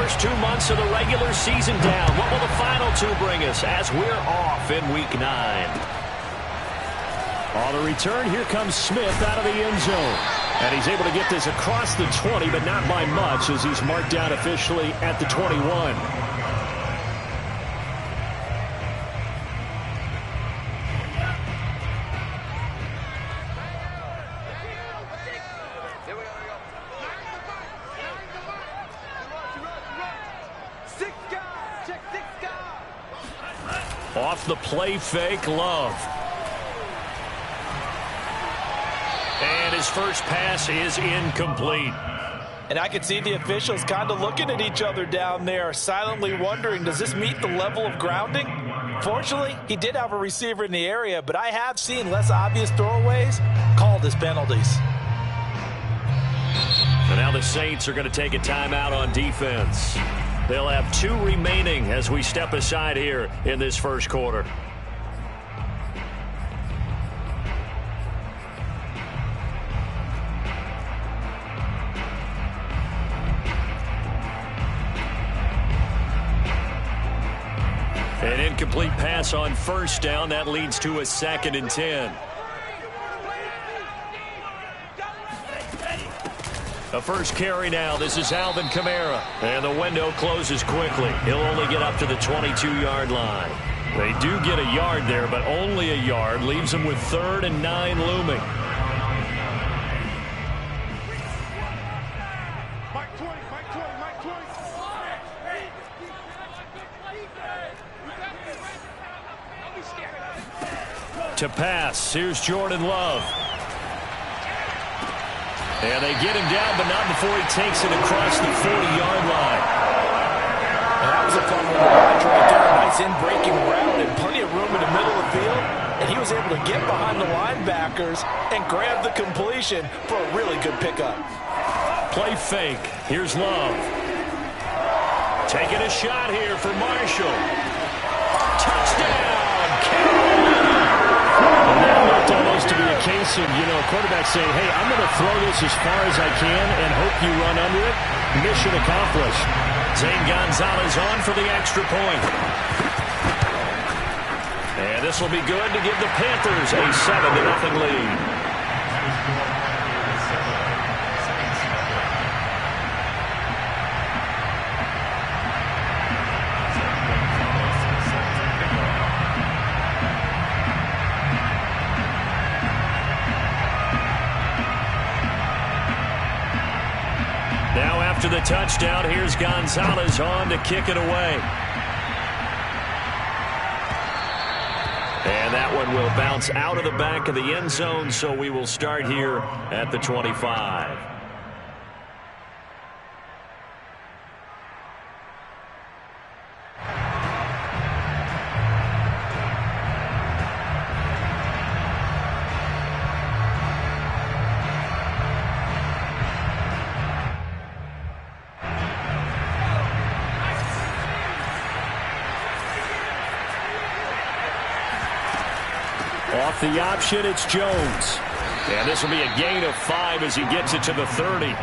first 2 months of the regular season down. What will the final two bring us as we're off in Week 9? On the return, here comes Smith out of the end zone. And he's able to get this across the 20, but not by much as he's marked down officially at the 21. Off the play fake, Love. And his first pass is incomplete. And I can see the officials kind of looking at each other down there, silently wondering, does this meet the level of grounding? Fortunately, he did have a receiver in the area, but I have seen less obvious throwaways called as penalties. And now the Saints are going to take a timeout on defense. They'll have 2 remaining as we step aside here in this first quarter. An incomplete pass on first down. That leads to a 2nd and 10. A first carry now. This is Alvin Kamara. And the window closes quickly. He'll only get up to the 22-yard line. They do get a yard there, but only a yard. Leaves them with 3rd and 9 looming. To pass. Here's Jordan Love. And they get him down, but not before he takes it across the 40-yard line. And that was a fun one to watch right there. A nice in-breaking route and plenty of room in the middle of the field. And he was able to get behind the linebackers and grab the completion for a really good pickup. Play fake. Here's Love. Taking a shot here for Marshall. Touchdown, Carolina! And that looked almost to be a case of, a quarterback saying, hey, I'm going to throw this as far as I can and hope you run under it. Mission accomplished. Zane Gonzalez on for the extra point. And this will be good to give the Panthers a 7-0 lead. Now after the touchdown, here's Gonzalez on to kick it away. And that one will bounce out of the back of the end zone, so we will start here at the 25. Off the option, it's Jones. And this will be a gain of 5 as he gets it to the 30.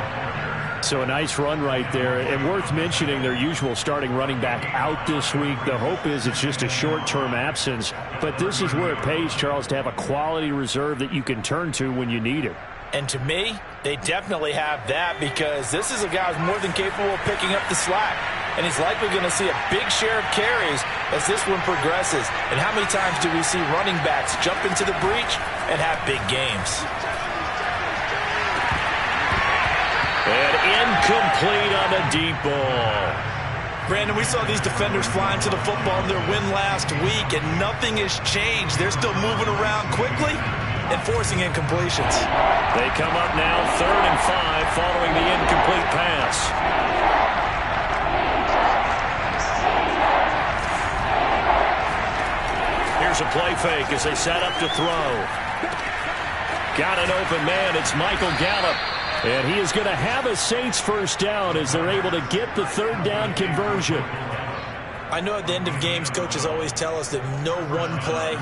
So a nice run right there. And worth mentioning, their usual starting running back out this week. The hope is it's just a short-term absence. But this is where it pays, Charles, to have a quality reserve that you can turn to when you need it. And to me, they definitely have that because this is a guy who's more than capable of picking up the slack. And he's likely going to see a big share of carries as this one progresses. And how many times do we see running backs jump into the breach and have big games? And incomplete on the deep ball. Brandon, we saw these defenders flying to the football in their win last week, and nothing has changed. They're still moving around quickly and forcing incompletions. They come up now 3rd and 5 following the incomplete pass. Here's a play fake as they set up to throw. Got an open man. It's Michael Gallup. And he is going to have a Saints first down as they're able to get the 3rd down conversion. I know at the end of games, coaches always tell us that no one play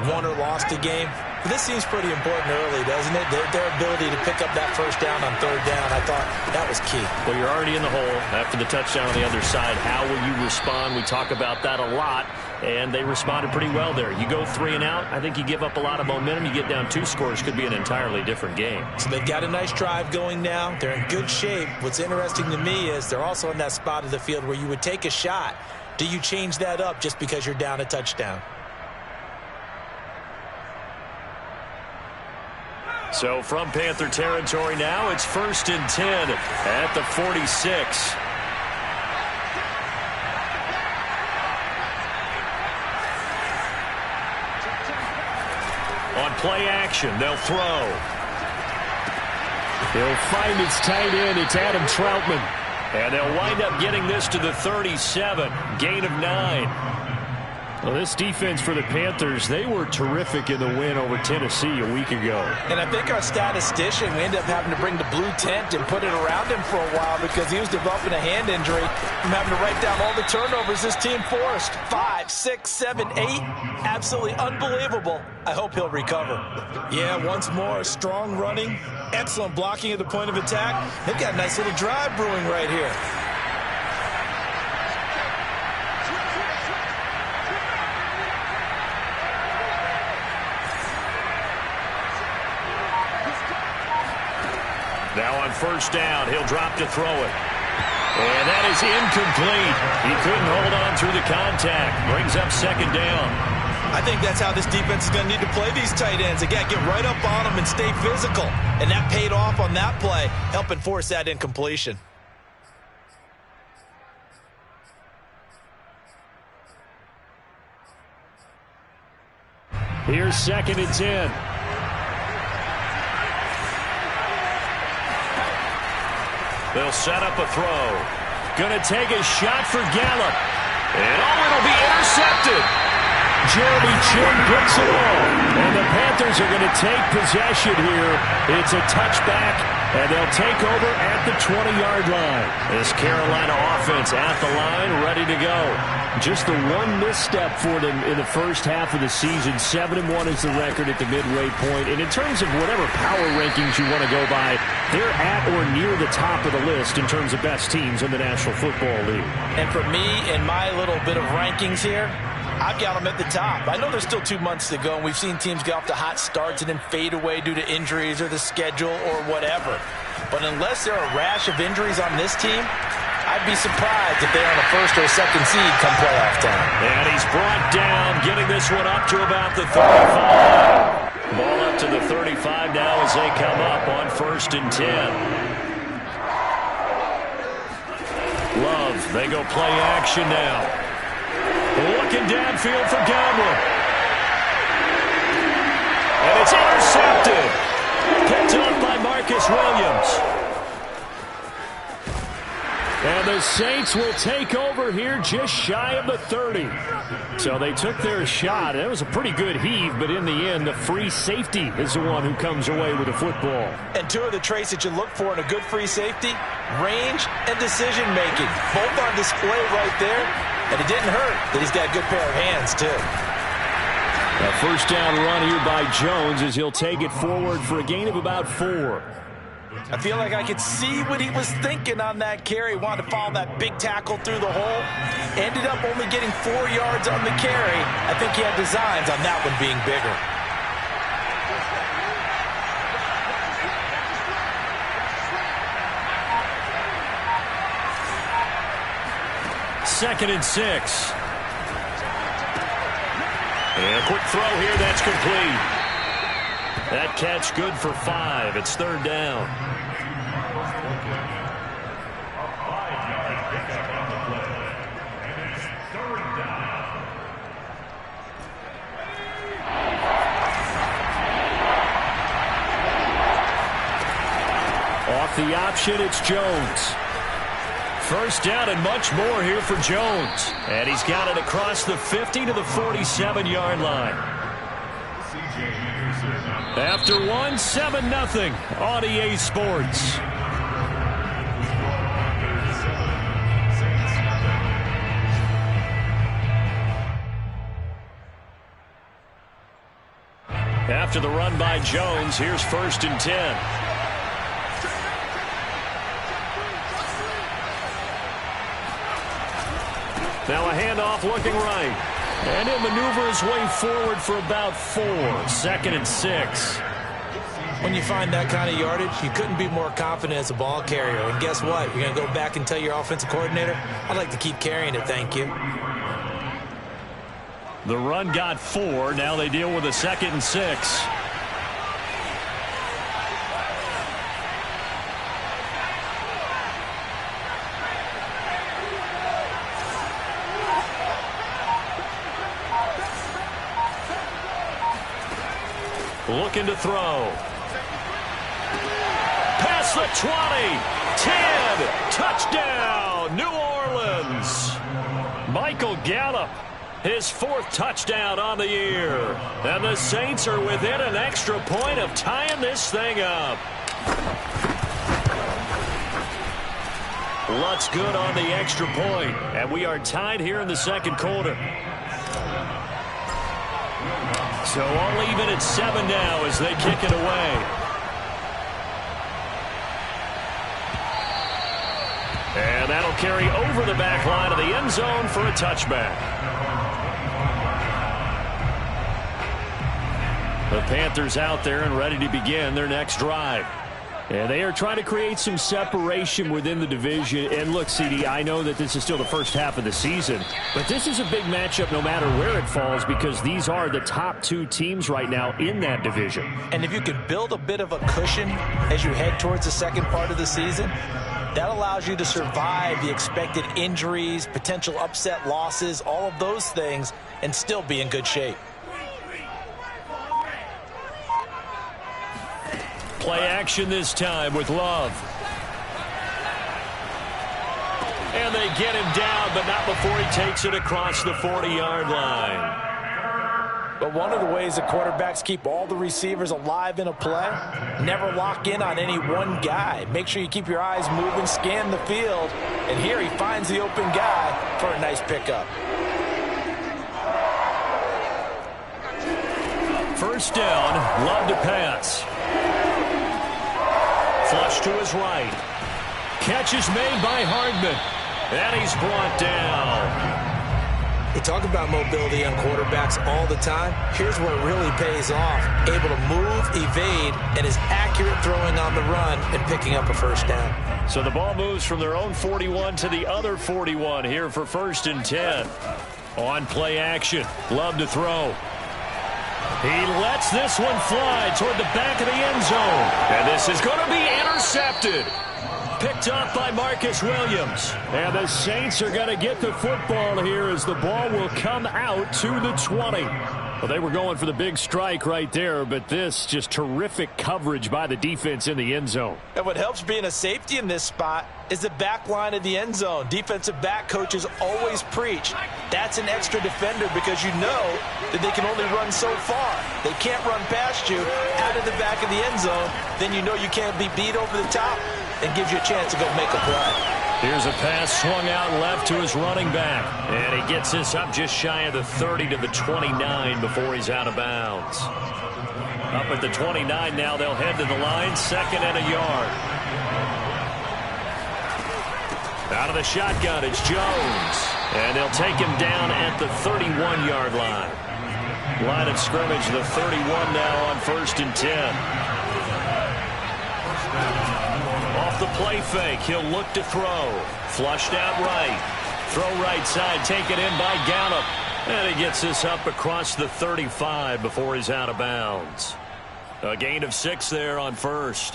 won or lost a game. But this seems pretty important early, doesn't it? Their ability to pick up that first down on 3rd down. I I thought that was key. Well, you're already in the hole after the touchdown on the other side. How will you respond? We talk about that a lot, and they responded pretty well there. You go 3 and out, I think you give up a lot of momentum. You get down 2 scores, could be an entirely different game. So they've got a nice drive going now. They're in good shape. What's interesting to me is they're also in that spot of the field where you would take a shot. Do you change that up just because you're down a touchdown? So from Panther territory now, it's 1st and 10 at the 46. On play action, they'll throw. He'll find his tight end. It's Adam Troutman. And they'll wind up getting this to the 37. Gain of 9. Well, this defense for the Panthers, they were terrific in the win over Tennessee a week ago. And I think our statistician, we ended up having to bring the blue tent and put it around him for a while because he was developing a hand injury from having to write down all the turnovers this team forced. 5, 6, 7, 8. Absolutely unbelievable. I hope he'll recover. Yeah, once more, strong running, excellent blocking at the point of attack. They've got a nice little drive brewing right here. Now on 1st down, he'll drop to throw it. And that is incomplete. He couldn't hold on through the contact. Brings up 2nd down. I think that's how this defense is going to need to play these tight ends. Again, get right up on them and stay physical. And that paid off on that play, helping force that incompletion. Here's 2nd and 10. They'll set up a throw. Gonna take a shot for Gallup. And it'll be intercepted. Jeremy Chin gets it all. And the Panthers are going to take possession here. It's a touchback, and they'll take over at the 20-yard line. This Carolina offense at the line, ready to go. Just the one misstep for them in the first half of the season. 7-1 is the record at the midway point. And in terms of whatever power rankings you want to go by, they're at or near the top of the list in terms of best teams in the National Football League. And for me, in my little bit of rankings here, I've got them at the top. I know there's still 2 months to go, and we've seen teams get off to hot starts and then fade away due to injuries or the schedule or whatever. But unless there are a rash of injuries on this team, I'd be surprised if they're on a 1st or 2nd seed come playoff time. And he's brought down, getting this one up to about the 35. Ball up to the 35 now as they come up on 1st and 10. Love, they go play action now. Looking downfield for Godwin. And it's intercepted. Picked up by Marcus Williams. And the Saints will take over here just shy of the 30. So they took their shot. That was a pretty good heave, but in the end, the free safety is the one who comes away with the football. And 2 of the traits that you look for in a good free safety, range and decision-making. Both on display right there. And it didn't hurt that he's got a good pair of hands, too. A 1st down run here by Jones as he'll take it forward for a gain of about 4. I feel like I could see what he was thinking on that carry. Wanted to follow that big tackle through the hole. Ended up only getting 4 yards on the carry. I think he had designs on that one being bigger. Second and 6. And a quick throw here, that's complete. That catch good for 5. It's 3rd down. Off the option, it's Jones. 1st down and much more here for Jones. And he's got it across the 50 to the 47-yard line. After 1, 7-0 on EA Sports. After the run by Jones, here's 1st and 10. Now a handoff looking right. And he'll maneuver his way forward for about 4. 2nd and 6. When you find that kind of yardage, you couldn't be more confident as a ball carrier. And guess what? You're going to go back and tell your offensive coordinator, I'd like to keep carrying it, thank you. The run got 4. Now they deal with a 2nd and 6. Looking to throw. Past the 20. 10. Touchdown, New Orleans. Michael Gallup, his 4th touchdown on the year. And the Saints are within an extra point of tying this thing up. Lutz good on the extra point. And we are tied here in the 2nd quarter. So all even at 7 now as they kick it away. And that'll carry over the back line of the end zone for a touchback. The Panthers out there and ready to begin their next drive. And they are trying to create some separation within the division. And look, CD, I know that this is still the first half of the season, but this is a big matchup no matter where it falls because these are the top 2 teams right now in that division. And if you can build a bit of a cushion as you head towards the second part of the season, that allows you to survive the expected injuries, potential upset losses, all of those things, and still be in good shape. Play action this time with Love. And they get him down, but not before he takes it across the 40-yard line. But one of the ways that quarterbacks keep all the receivers alive in a play, never lock in on any one guy. Make sure you keep your eyes moving, scan the field, and here he finds the open guy for a nice pickup. First down, Love to pass. Flush to his right. Catch is made by Hardman. And he's brought down. We talk about mobility on quarterbacks all the time. Here's where it really pays off. Able to move, evade, and is accurate throwing on the run and picking up a first down. So the ball moves from their own 41 to the other 41 here for 1st and 10. On play action. Love to throw. He lets this one fly toward the back of the end zone. And this is going to be intercepted. Picked up by Marcus Williams. And the Saints are going to get the football here as the ball will come out to the 20. Well, they were going for the big strike right there, but this just terrific coverage by the defense in the end zone. And what helps being a safety in this spot is the back line of the end zone. Defensive back coaches always preach. That's an extra defender because you know that they can only run so far. They can't run past you out of the back of the end zone. Then you know you can't be beat over the top and gives you a chance to go make a play. Here's a pass swung out left to his running back. And he gets this up just shy of the 30 to the 29 before he's out of bounds. Up at the 29 now, they'll head to the line, 2nd and a yard. Out of the shotgun, it's Jones. And they'll take him down at the 31-yard line. Line of scrimmage, the 31 now on 1st and 10. Off the play fake, he'll look to throw. Flushed out right. Throw right side, taken in by Gallup. And he gets this up across the 35 before he's out of bounds. A gain of 6 there on 1st.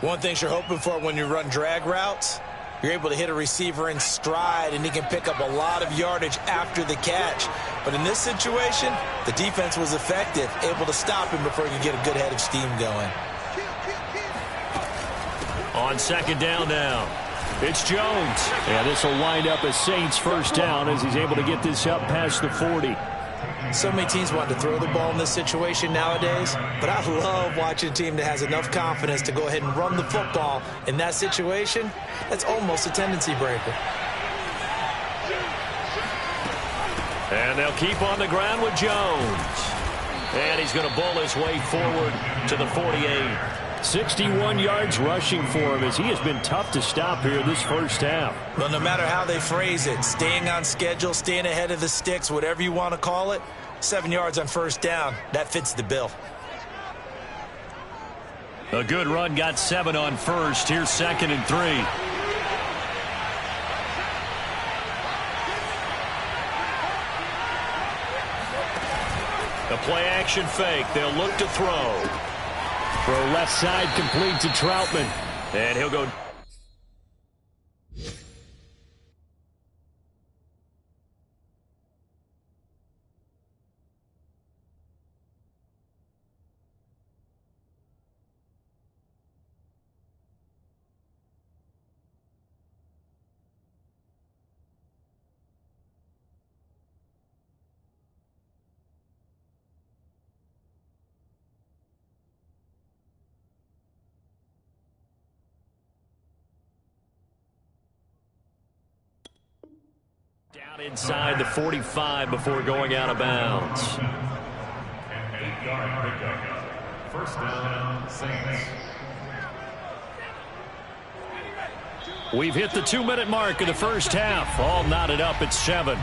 One thing you're hoping for when you run drag routes, you're able to hit a receiver in stride, and he can pick up a lot of yardage after the catch. But in this situation, the defense was effective, able to stop him before he could get a good head of steam going. On 2nd down now, it's Jones. And this will wind up a Saints first down as he's able to get this up past the 40. So many teams want to throw the ball in this situation nowadays, but I love watching a team that has enough confidence to go ahead and run the football. In that situation, that's almost a tendency breaker. And they'll keep on the ground with Jones. And he's going to bowl his way forward to the 48. 61 yards rushing for him as he has been tough to stop here this first half. Well, no matter how they phrase it, staying on schedule, staying ahead of the sticks, whatever you want to call it, 7 yards on first down, that fits the bill. A good run got 7 on first. Here's 2nd and 3. The play action fake. They'll look to throw. Throw left side complete to Troutman. And he'll go. Down inside the 45 before going out of bounds. 8-yard pickup. First down, Saints. We've hit the 2-minute mark of the first half. All knotted up at 7.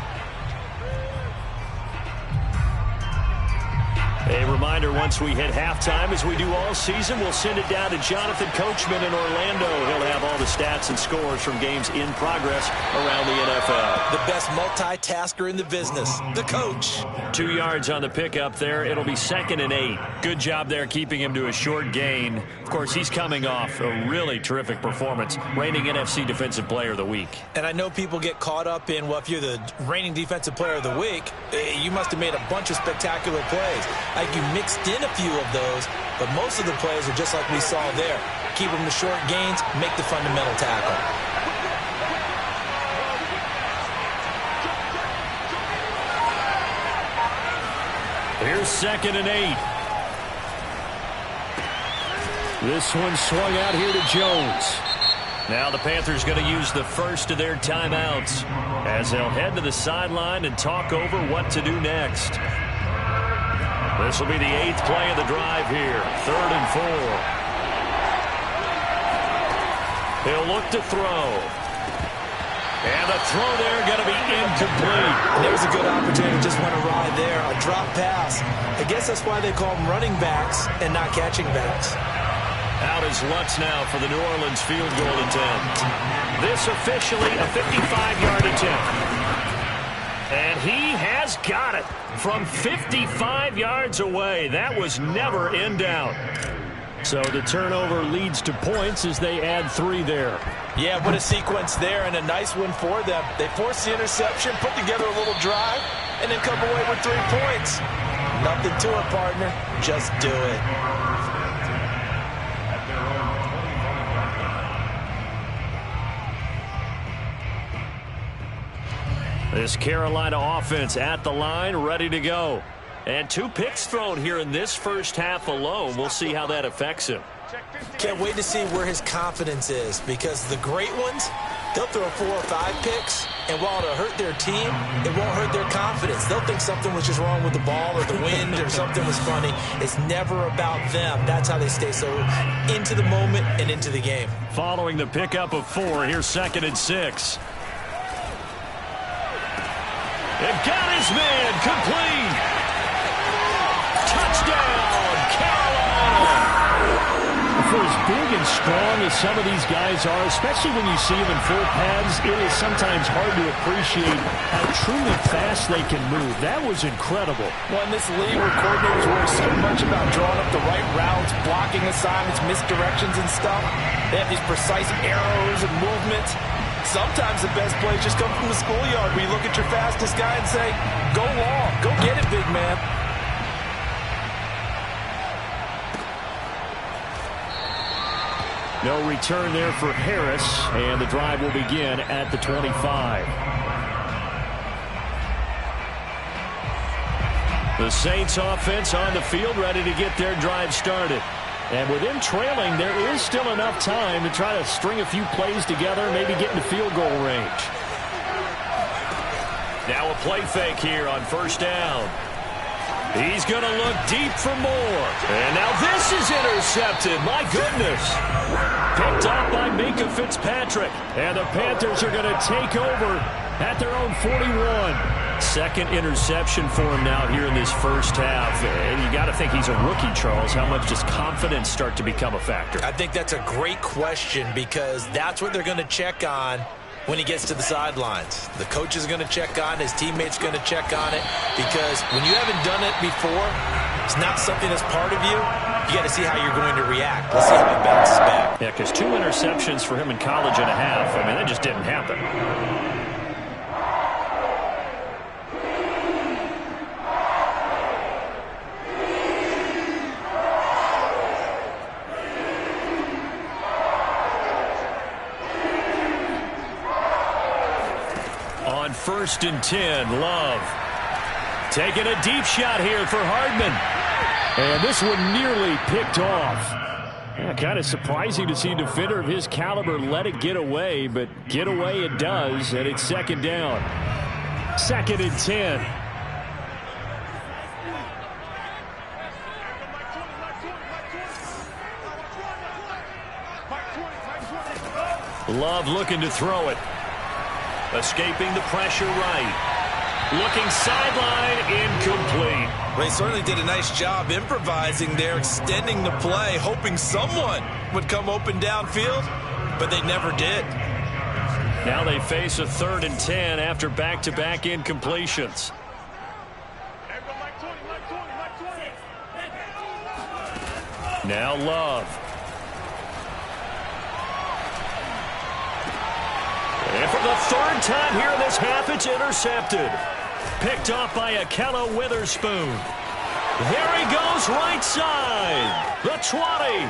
A reminder, once we hit halftime, as we do all season, we'll send it down to Jonathan Coachman in Orlando. He'll have all the stats and scores from games in progress around the NFL. The best multitasker in the business, the coach. 2 yards on the pickup there. It'll be 2nd and 8. Good job there keeping him to a short gain. Of course, he's coming off a really terrific performance, reigning NFC Defensive Player of the Week. And I know people get caught up in, well, if you're the reigning Defensive Player of the Week, you must have made a bunch of spectacular plays. Like you mixed in a few of those, but most of the plays are just like we saw there. Keep them to short gains, make the fundamental tackle. Here's 2nd and 8. This one swung out here to Jones. Now the Panthers going to use the first of their timeouts as they'll head to the sideline and talk over what to do next. This will be the 8th play of the drive here. 3rd and 4. He'll look to throw. And the throw there going to be incomplete. There's a good opportunity. Just went awry there. A drop pass. I guess that's why they call them running backs and not catching backs. Out is Lutz now for the New Orleans field goal attempt. This officially a 55-yard attempt. And he has got it from 55 yards away. That was never in doubt. So the turnover leads to points as they add 3 there. Yeah, what a sequence there, and a nice one for them. They forced the interception, put together a little drive, and then come away with 3 points. Nothing to it, partner. Just do it. This Carolina offense at the line, ready to go. And 2 picks thrown here in this first half alone. We'll see how that affects him. Can't wait to see where his confidence is, because the great ones, they'll throw 4 or 5 picks, and while it'll hurt their team, it won't hurt their confidence. They'll think something was just wrong with the ball or the wind or something was funny. It's never about them. That's how they stay so into the moment and into the game. Following the pickup of 4, here's 2nd and 6. They've got his man complete. Touchdown, Carolina. For as big and strong as some of these guys are, especially when you see them in full pads, it is sometimes hard to appreciate how truly fast they can move. That was incredible. Well, in this league where coordinators worry so much about drawing up the right routes, blocking assignments, misdirections and stuff, they have these precise arrows and movements. Sometimes the best plays just come from the schoolyard where you look at your fastest guy and say, go long, go get it, big man. No return there for Harris, and the drive will begin at the 25. The Saints offense on the field, ready to get their drive started. And with them trailing, there is still enough time to try to string a few plays together, maybe get into field goal range. Now a play fake here on first down. He's going to look deep for more. And now this is intercepted. My goodness. Picked up by Minka Fitzpatrick. And the Panthers are going to take over at their own 41. Second interception for him now here in this first half. And you got to think he's a rookie, Charles. How much does confidence start to become a factor? I think that's a great question because that's what they're going to check on when he gets to the sidelines. The coach is going to check on, his teammates going to check on it, because when you haven't done it before, it's not something that's part of you. You got to see how you're going to react. Let's see how he bounces back. Yeah, because 2 interceptions for him in college and a half. I mean, that just didn't happen. On 1st and 10, Love taking a deep shot here for Hardman. And this one nearly picked off. Yeah, kind of surprising to see a defender of his caliber let it get away, but get away it does, and it's 2nd down. 2nd and 10. Love looking to throw it. Escaping the pressure right. Looking sideline, incomplete. Well, they certainly did a nice job improvising there, extending the play, hoping someone would come open downfield, but they never did. Now they face a 3rd and 10 after back-to-back incompletions. Now Love. And for the 3rd time here in this half, it's intercepted. Picked off by Akello Witherspoon. Here he goes right side. The 20.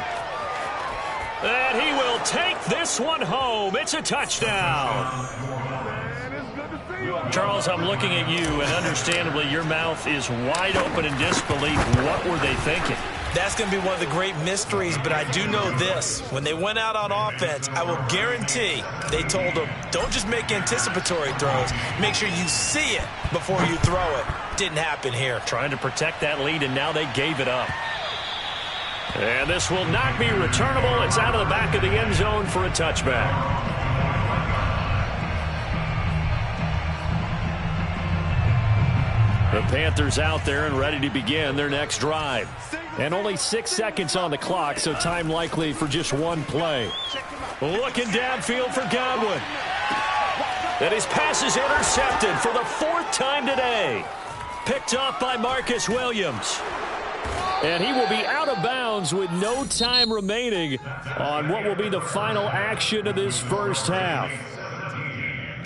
And he will take this one home. It's a touchdown. Charles, I'm looking at you, and understandably your mouth is wide open in disbelief. What were they thinking? That's going to be one of the great mysteries, but I do know this. When they went out on offense, I will guarantee they told them, don't just make anticipatory throws. Make sure you see it before you throw it. Didn't happen here. Trying to protect that lead, and now they gave it up. And this will not be returnable. It's out of the back of the end zone for a touchback. The Panthers out there and ready to begin their next drive. And only 6 seconds on the clock, so time likely for just one play. Looking downfield for Godwin. And his pass is intercepted for the 4th time today. Picked off by Marcus Williams. And he will be out of bounds with no time remaining on what will be the final action of this first half.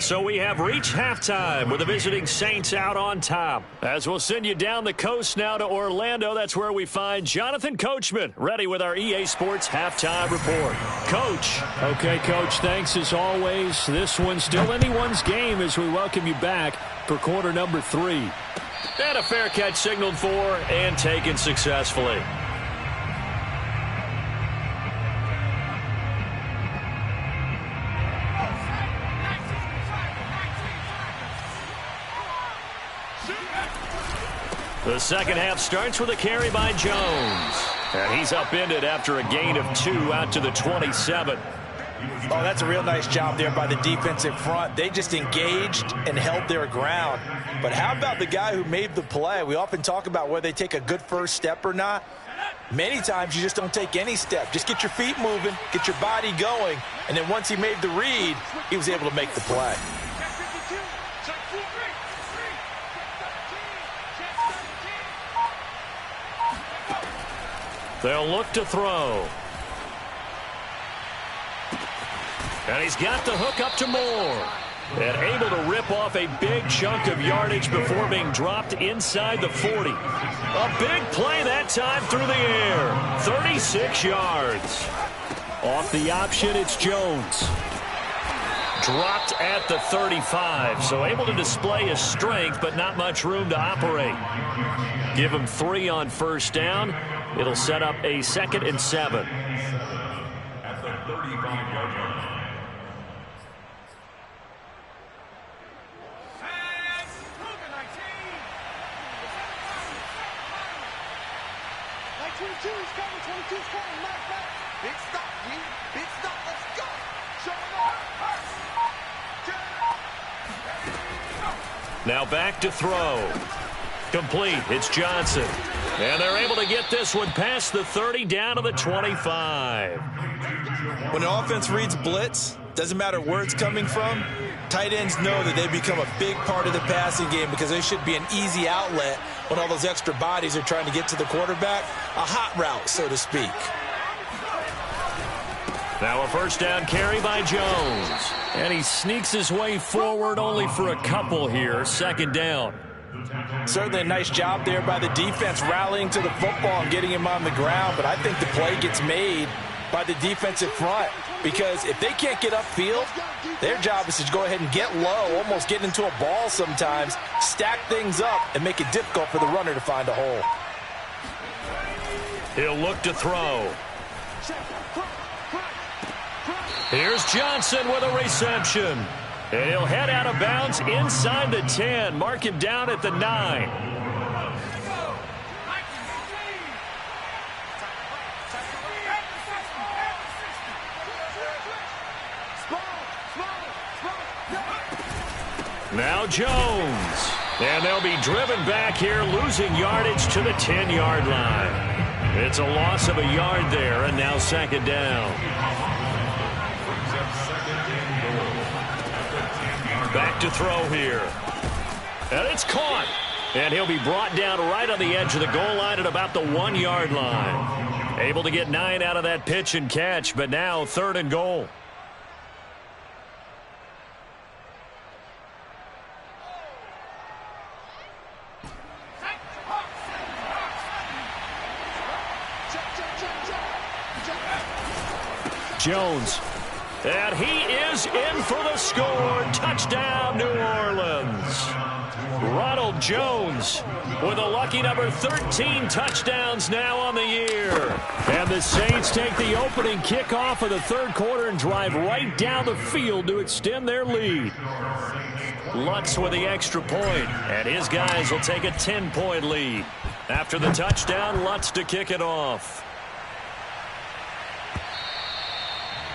So we have reached halftime with the visiting Saints out on top. As we'll send you down the coast now to Orlando, that's where we find Jonathan Coachman, ready with our EA Sports halftime report. Coach. Okay, Coach, thanks as always. This one's still anyone's game as we welcome you back for quarter number 3. And a fair catch signaled for and taken successfully. The second half starts with a carry by Jones. And he's upended after a gain of 2 out to the 27. Oh, that's a real nice job there by the defensive front. They just engaged and held their ground. But how about the guy who made the play? We often talk about whether they take a good first step or not. Many times you just don't take any step. Just get your feet moving, get your body going, and then once he made the read, he was able to make the play. They'll look to throw. And he's got the hook up to Moore. And able to rip off a big chunk of yardage before being dropped inside the 40. A big play that time through the air. 36 yards. Off the option, it's Jones. Dropped at the 35. So able to display his strength, but not much room to operate. Give him 3 on first down. It'll set up a 2nd and 7. At the 35-yard line. Big stop, G. Big stop. Let's go. Show them Now back to throw. Complete. It's Johnson. And they're able to get this one past the 30 down to the 25. When an offense reads blitz, doesn't matter where it's coming from, tight ends know that they become a big part of the passing game because they should be an easy outlet when all those extra bodies are trying to get to the quarterback. A hot route, so to speak. Now a first down carry by Jones. And he sneaks his way forward only for a couple here. Second down. Certainly a nice job there by the defense rallying to the football and getting him on the ground, but I think the play gets made by the defensive front because if they can't get upfield, their job is to go ahead and get low, almost get into a ball sometimes, stack things up, and make it difficult for the runner to find a hole. He'll look to throw. Here's Johnson with a reception. And he'll head out of bounds inside the 10. Mark him down at the 9. Now Jones. And they'll be driven back here, losing yardage to the 10-yard line. It's a loss of a yard there, and now second down. Back to throw here. And it's caught. And he'll be brought down right on the edge of the goal line at about the 1-yard line. Able to get 9 out of that pitch and catch, but now third and goal. Jones. And he is in for the score. Touchdown, New Orleans. Ronald Jones with a lucky number 13 touchdowns now on the year. And the Saints take the opening kickoff of the third quarter and drive right down the field to extend their lead. Lutz with the extra point, and his guys will take a 10-point lead. After the touchdown, Lutz to kick it off.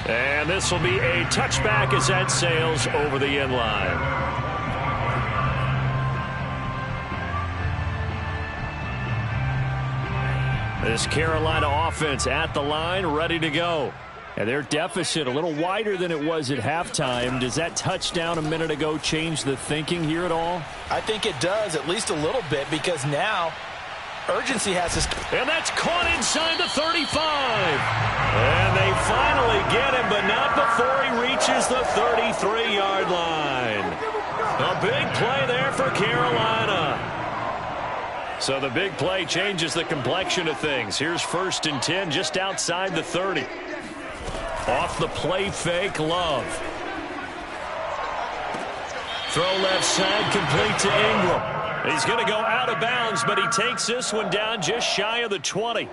And this will be a touchback as that sails over the end line. This Carolina offense at the line, ready to go. And their deficit a little wider than it was at halftime. Does that touchdown a minute ago change the thinking here at all? I think it does, at least a little bit, because now urgency has to... And that's caught inside the 35. And they finally get him, but not before he reaches the 33-yard line. A big play there for Carolina. So the big play changes the complexion of things. Here's first and 10 just outside the 30. Off the play fake, Love. Throw left side, complete to Ingram. He's going to go out of bounds, but he takes this one down just shy of the 20.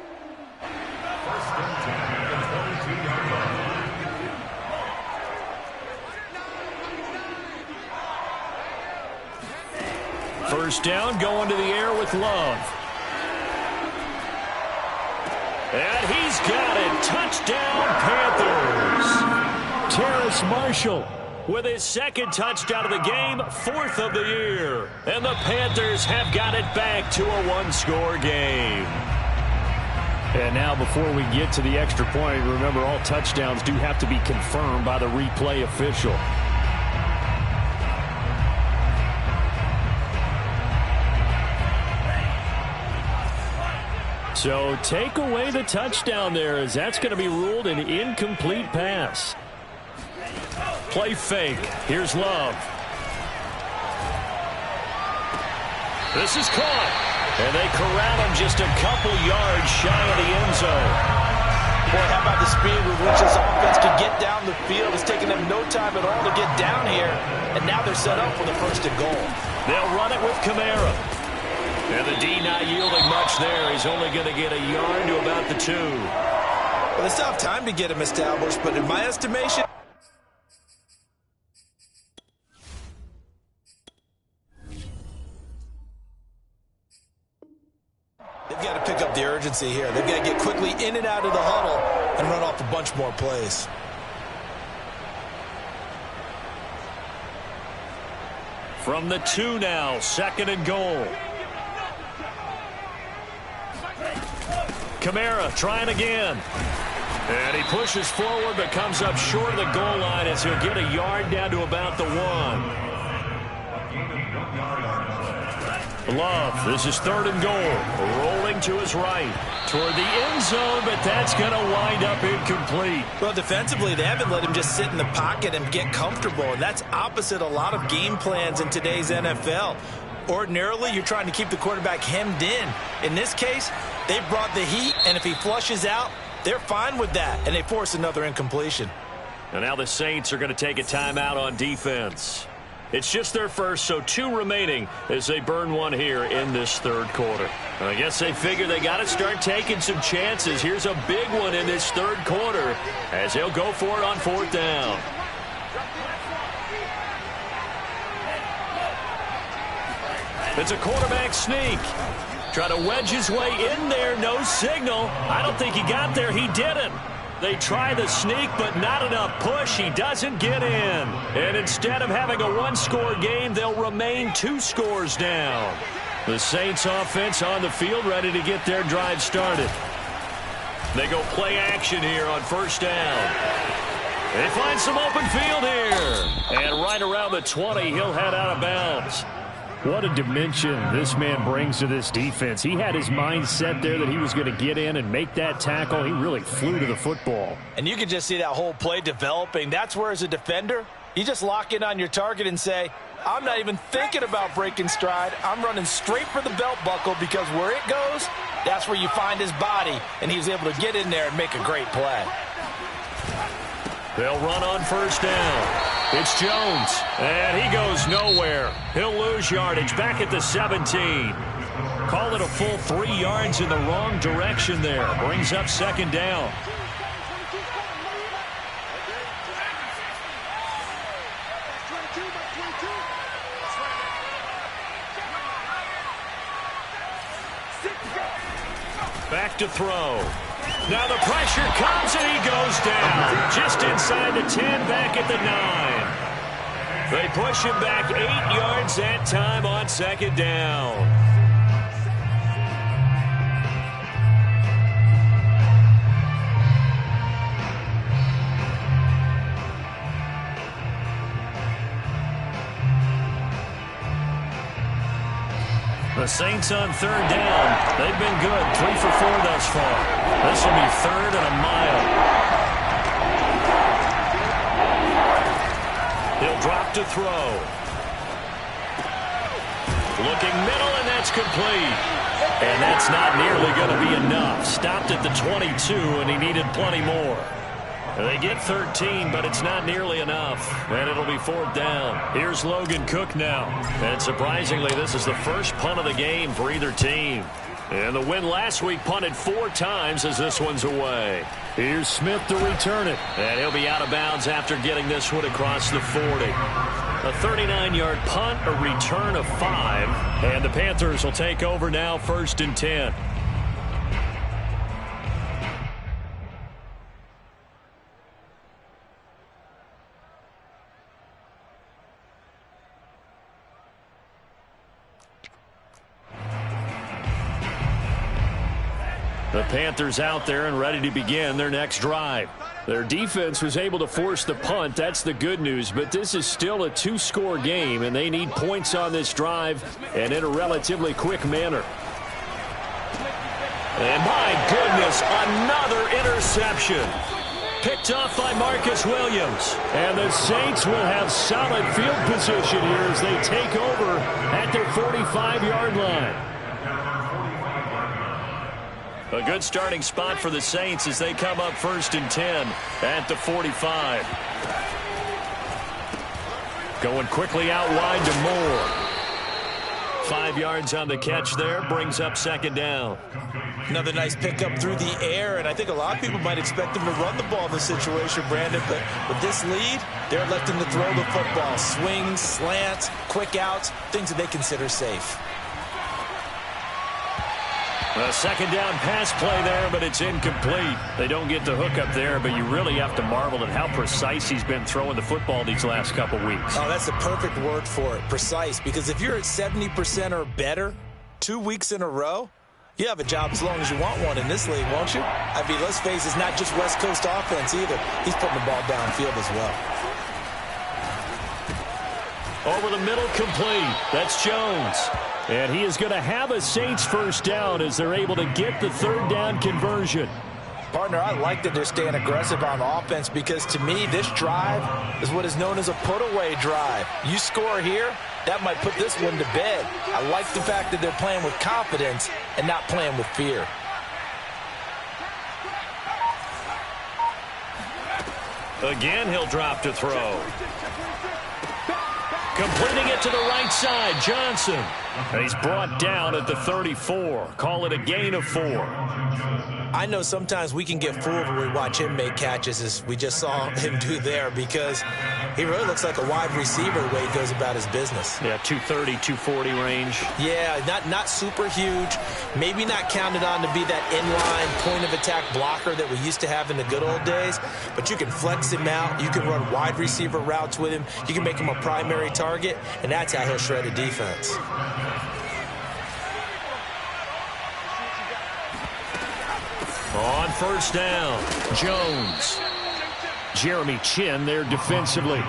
First down, going to the air with Love. And he's got it. Touchdown, Panthers. Terrace Marshall with his second touchdown of the game, fourth of the year. And the Panthers have got it back to a one-score game. And now before we get to the extra point, remember all touchdowns do have to be confirmed by the replay official. So take away the touchdown there, as that's going to be ruled an incomplete pass. Play fake. Here's Love. This is caught. And they corral him just a couple yards shy of the end zone. Boy, how about the speed with which this offense can get down the field? It's taken them no time at all to get down here. And now they're set up for the first and goal. They'll run it with Kamara. And the D not yielding much there. He's only going to get a yard to about the 2. Well, they still have time to get him established, but in my estimation, they've got to pick up the urgency here. They've got to get quickly in and out of the huddle and run off a bunch more plays. From the 2 now, 2nd and goal. Kamara trying again. And he pushes forward but comes up short of the goal line as he'll get a yard down to about the 1. Love, this is 3rd and goal. Rolling to his right toward the end zone, but that's going to wind up incomplete. Well, defensively, they haven't let him just sit in the pocket and get comfortable, and that's opposite a lot of game plans in today's NFL. Ordinarily, you're trying to keep the quarterback hemmed in. In this case, they brought the heat, and if he flushes out, they're fine with that, and they force another incompletion. And now the Saints are going to take a timeout on defense. It's just their first, so 2 remaining as they burn one here in this 3rd quarter. And I guess they figure they got to start taking some chances. Here's a big one in this 3rd quarter as they'll go for it on 4th down. It's a quarterback sneak. Try to wedge his way in there, no signal. I don't think he got there. He didn't. They try the sneak, but not enough push. He doesn't get in. And instead of having a 1-score game, they'll remain 2 scores down. The Saints offense on the field ready to get their drive started. They go play action here on 1st down. They find some open field here. And right around the 20, he'll head out of bounds. What a dimension this man brings to this defense. He had his mind set there that he was going to get in and make that tackle. He really flew to the football. And you can just see that whole play developing. That's where, as a defender, you just lock in on your target and say, I'm not even thinking about breaking stride. I'm running straight for the belt buckle because where it goes, that's where you find his body. And he was able to get in there and make a great play. They'll run on 1st down. It's Jones, and he goes nowhere. He'll lose yardage back at the 17. Call it a full 3 yards in the wrong direction there. Brings up 2nd down. Back to throw. Now the pressure comes and he goes down. Just inside the 10, back at the 9. They push him back 8 yards that time on 2nd down. The Saints on 3rd down. They've been good. 3 for 4 thus far. This will be 3rd and a mile. He'll drop to throw. Looking middle, and that's complete. And that's not nearly going to be enough. Stopped at the 22, and he needed plenty more. They get 13, but it's not nearly enough. And it'll be 4th down. Here's Logan Cook now. And surprisingly, this is the first punt of the game for either team. And the win last week punted 4 times as this one's away. Here's Smith to return it. And he'll be out of bounds after getting this one across the 40. A 39-yard punt, a return of 5. And the Panthers will take over now, 1st and 10. The Panthers out there and ready to begin their next drive. Their defense was able to force the punt. That's the good news. But this is still a 2-score game, and they need points on this drive and in a relatively quick manner. And my goodness, another interception. Picked off by Marcus Williams. And the Saints will have solid field position here as they take over at their 45-yard line. A good starting spot for the Saints as they come up 1st and 10 at the 45. Going quickly out wide to Moore. 5 yards on the catch there, brings up 2nd down. Another nice pickup through the air, and I think a lot of people might expect them to run the ball in this situation, Brandon, but with this lead, they're electing to throw the football. Swings, slants, quick outs, things that they consider safe. A second down pass play there, but it's incomplete. They don't get the hook up there, but you really have to marvel at how precise he's been throwing the football these last couple weeks. Oh, that's the perfect word for it, precise. Because if you're at 70% or better 2 weeks in a row, you have a job as long as you want one in this league, won't you? I mean, let's face it, it's not just West Coast offense either. He's putting the ball downfield as well. Over the middle, complete. That's Jones. And he is going to have a Saints first down as they're able to get the third down conversion. Partner, I like that they're staying aggressive on offense because, to me, this drive is what is known as a put-away drive. You score here, that might put this one to bed. I like the fact that they're playing with confidence and not playing with fear. Again, he'll drop to throw. Completing it to the right side, Johnson. And he's brought down at the 34. Call it a gain of 4. I know sometimes we can get fooled when we watch him make catches, as we just saw him do there, because he really looks like a wide receiver the way he goes about his business. Yeah, 230, 240 range. Yeah, not super huge. Maybe not counted on to be that inline point-of-attack blocker that we used to have in the good old days, but you can flex him out. You can run wide receiver routes with him. You can make him a primary target, and that's how he'll shred a defense. On first down, Jones. Jeremy Chin there defensively.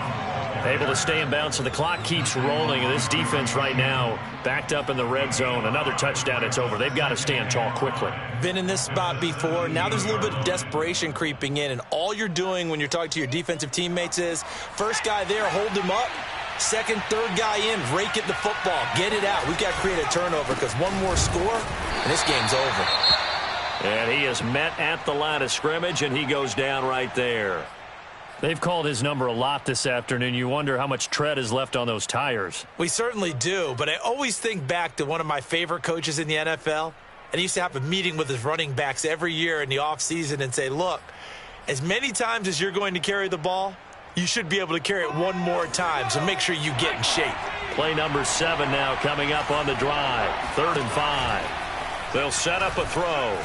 Able to stay in bounds, so the clock keeps rolling. And this defense right now backed up in the red zone. Another touchdown, it's over. They've got to stand tall quickly. Been in this spot before. Now there's a little bit of desperation creeping in. And all you're doing when you're talking to your defensive teammates is, first guy there, hold him up. Second, third guy in, rake at the football. Get it out. We've got to create a turnover because one more score, and this game's over. And he is met at the line of scrimmage, and he goes down right there. They've called his number a lot this afternoon. You wonder how much tread is left on those tires. We certainly do, but I always think back to one of my favorite coaches in the NFL, and he used to have a meeting with his running backs every year in the offseason and say, look, as many times as you're going to carry the ball, you should be able to carry it one more time, so make sure you get in shape. Play number 7 now coming up on the drive. 3rd and 5. They'll set up a throw.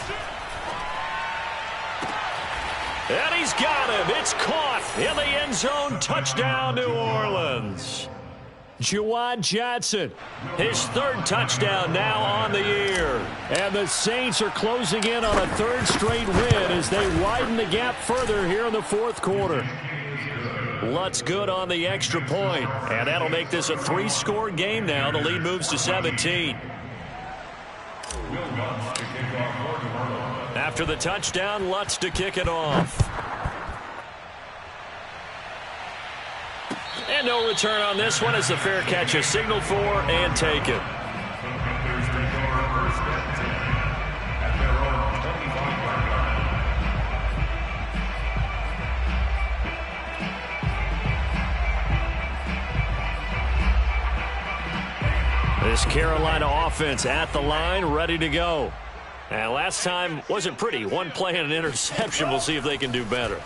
And he's got him. It's caught in the end zone. Touchdown, New Orleans. Juwan Johnson, his 3rd touchdown now on the year. And the Saints are closing in on a 3rd straight win as they widen the gap further here in the 4th quarter. Lutz good on the extra point, and that'll make this a 3-score game now. The lead moves to 17. After the touchdown, Lutz to kick it off. And no return on this one as the fair catch is signaled for and taken. This Carolina offense at the line, ready to go. And last time wasn't pretty. One play and an interception. We'll see if they can do better.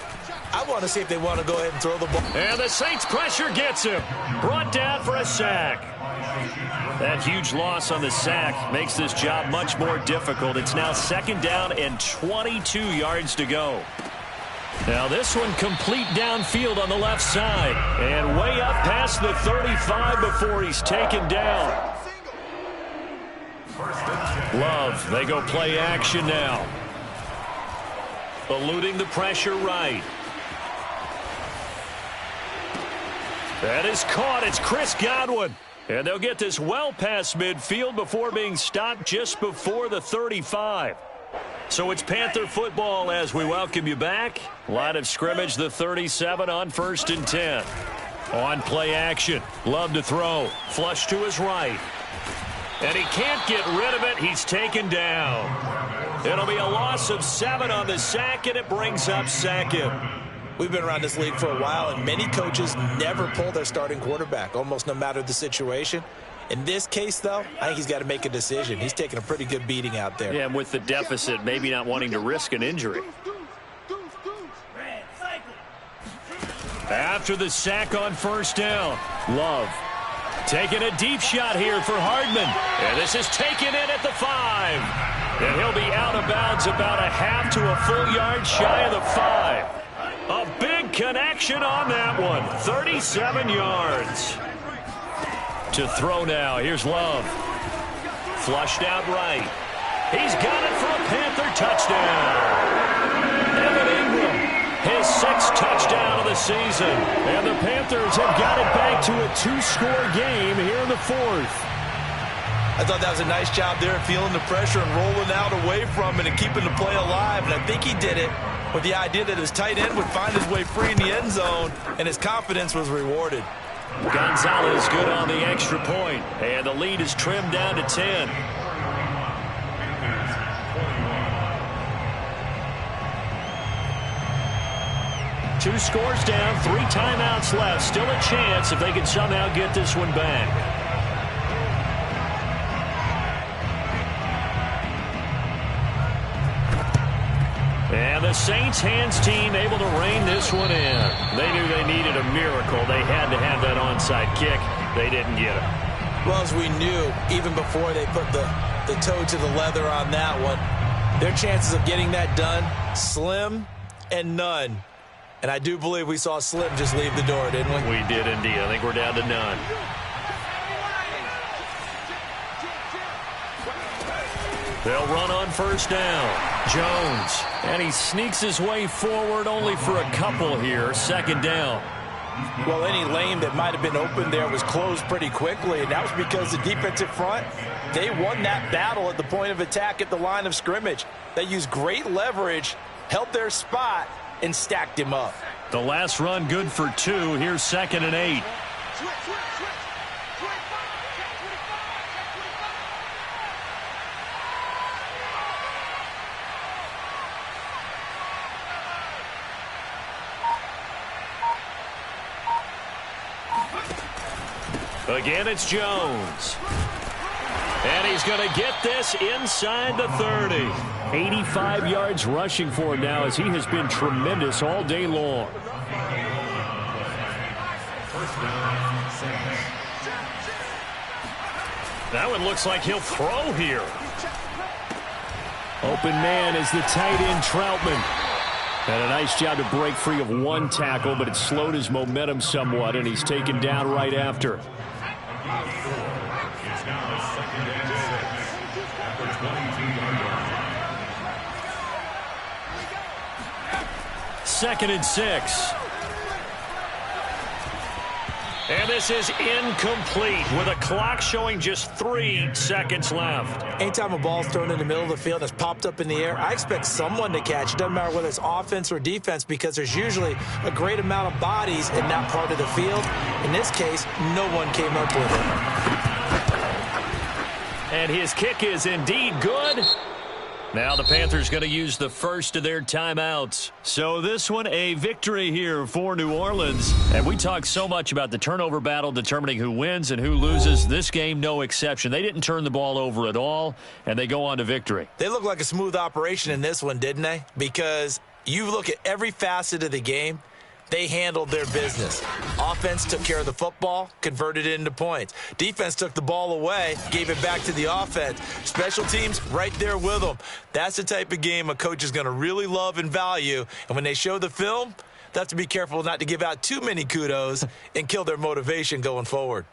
I want to see if they want to go ahead and throw the ball. And the Saints pressure gets him. Brought down for a sack. That huge loss on the sack makes this job much more difficult. It's now 2nd down and 22 yards to go. Now this one complete downfield on the left side. And way up past the 35 before he's taken down. Love, they go play action now. Eluding the pressure right. That is caught. It's Chris Godwin. And they'll get this well past midfield before being stopped just before the 35. So it's Panther football as we welcome you back. Line of scrimmage, the 37 on 1st and 10. On play action. Love to throw. Flush to his right. And he can't get rid of it. He's taken down. It'll be a loss of 7 on the sack, and it brings up 2nd. We've been around this league for a while, and many coaches never pull their starting quarterback, almost no matter the situation. In this case, though, I think he's got to make a decision. He's taking a pretty good beating out there. Yeah, and with the deficit, maybe not wanting to risk an injury. After the sack on 1st down, Love. Taking a deep shot here for Hardman. And this is taken in at the 5. And he'll be out of bounds about a half to a full yard shy of the 5. A big connection on that one. 37 yards. To throw now. Here's Love. Flushed out right. He's got it for a Panther touchdown. Evan Ingram, his 6th touchdown of the season. And the Panthers have got it back to a 2-score game here in the 4th. I thought that was a nice job there, feeling the pressure and rolling out away from it and keeping the play alive. And I think he did it with the idea that his tight end would find his way free in the end zone, and his confidence was rewarded. Gonzalez good on the extra point, and the lead is trimmed down to 10. Two scores down, 3 timeouts left. Still a chance if they can somehow get this one back. And the Saints hands team able to rein this one in. They knew they needed a miracle. They had to have that onside kick. They didn't get it. Well, as we knew, even before they put the toe to the leather on that one, their chances of getting that done, slim and none. And I do believe we saw Slim just leave the door, didn't we? We did indeed. I think we're down to none. They'll run on first down. Jones. And he sneaks his way forward only for a couple here. 2nd down. Well, any lane that might have been open there was closed pretty quickly, and that was because the defensive front, they won that battle at the point of attack at the line of scrimmage. They used great leverage, held their spot, and stacked him up. The last run good for 2. Here's 2nd and 8. Again, it's Jones. And he's going to get this inside the 30. 85 yards rushing for him now as he has been tremendous all day long. That one looks like he'll throw here. Open man is the tight end Troutman. And a nice job to break free of one tackle, but it slowed his momentum somewhat, and he's taken down right after. It's now 2nd and 6 at the 22-yard line. 2nd and 6. And this is incomplete with a clock showing just 3 seconds left. Anytime a ball's thrown in the middle of the field that's popped up in the air, I expect someone to catch. It doesn't matter whether it's offense or defense, because there's usually a great amount of bodies in that part of the field. In this case, no one came up with it. And his kick is indeed good. Now the Panthers going to use the first of their timeouts. So this one a victory here for New Orleans. And we talk so much about the turnover battle determining who wins and who loses. This game, no exception. They didn't turn the ball over at all, and they go on to victory. They look like a smooth operation in this one, didn't they? Because you look at every facet of the game, they handled their business. Offense took care of the football, converted it into points. Defense took the ball away, gave it back to the offense. Special teams right there with them. That's the type of game a coach is going to really love and value. And when they show the film, they have to be careful not to give out too many kudos and kill their motivation going forward.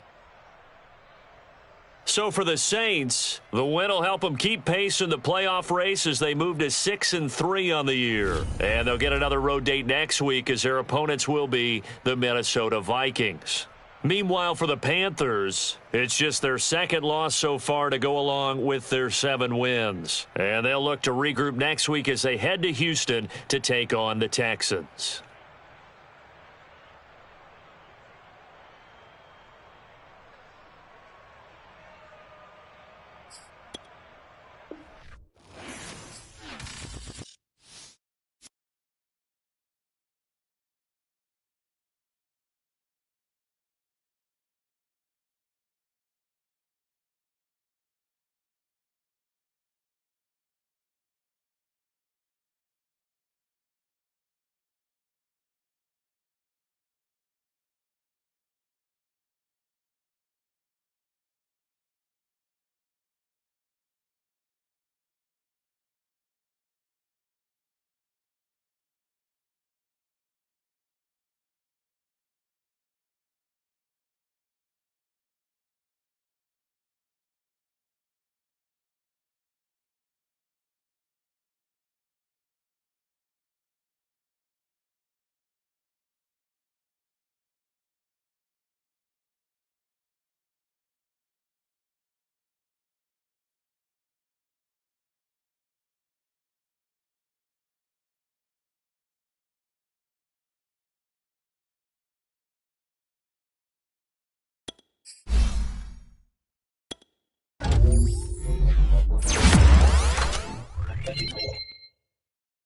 So for the Saints, the win will help them keep pace in the playoff race as they move to 6-3 on the year. And they'll get another road date next week as their opponents will be the Minnesota Vikings. Meanwhile, for the Panthers, it's just their 2nd loss so far to go along with their 7 wins. And they'll look to regroup next week as they head to Houston to take on the Texans.